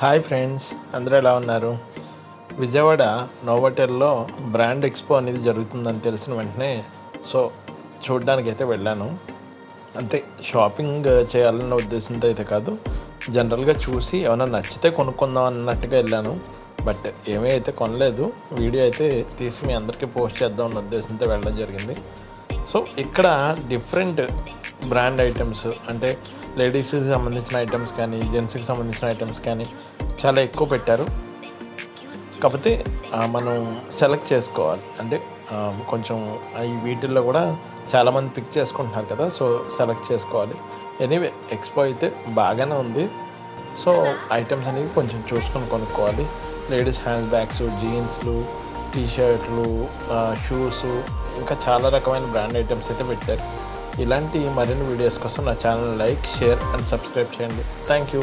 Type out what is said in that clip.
Hi friends, అందరూ ఎలా ఉన్నారు? విజయవాడ నోవోటెల్లో బ్రాండ్ ఎక్స్పో అనేది జరుగుతుందని తెలిసిన వెంటనే చూడడానికి అయితే వెళ్ళాను. అంతే, షాపింగ్ చేయాలన్న ఉద్దేశంతో అయితే కాదు, జనరల్గా చూసి ఏమైనా నచ్చితే కొనుక్కుందాం అన్నట్టుగా వెళ్ళాను. బట్ ఏమీ అయితే కొనలేదు. వీడియో అయితే తీసి మీ అందరికీ పోస్ట్ చేద్దాం అన్న ఉద్దేశంతో వెళ్ళడం జరిగింది. ఇక్కడ డిఫరెంట్ బ్రాండ్ ఐటమ్స్, అంటే లేడీస్కి సంబంధించిన ఐటమ్స్ కానీ జెంట్స్కి సంబంధించిన ఐటమ్స్ కానీ చాలా ఎక్కువ పెట్టారు. కాకపోతే మనం సెలెక్ట్ చేసుకోవాలి. అంటే కొంచెం ఈ వీటిల్లో కూడా చాలామంది పిక్ చేసుకుంటున్నారు కదా, సెలెక్ట్ చేసుకోవాలి. ఎనీవే, ఎక్స్పో అయితే బాగానే ఉంది. ఐటమ్స్ అనేవి కొంచెం చూసుకొని కొనుక్కోవాలి. లేడీస్ హ్యాండ్ బ్యాగ్స్, జీన్స్లు, టీషర్ట్లు, షూస్, ఇంకా చాలా రకమైన బ్రాండ్ ఐటమ్స్ అయితే పెట్టారు. ఇలాంటి మరిన్ని వీడియోస్ కోసం నా channel like, share and subscribe చేయండి. Thank you.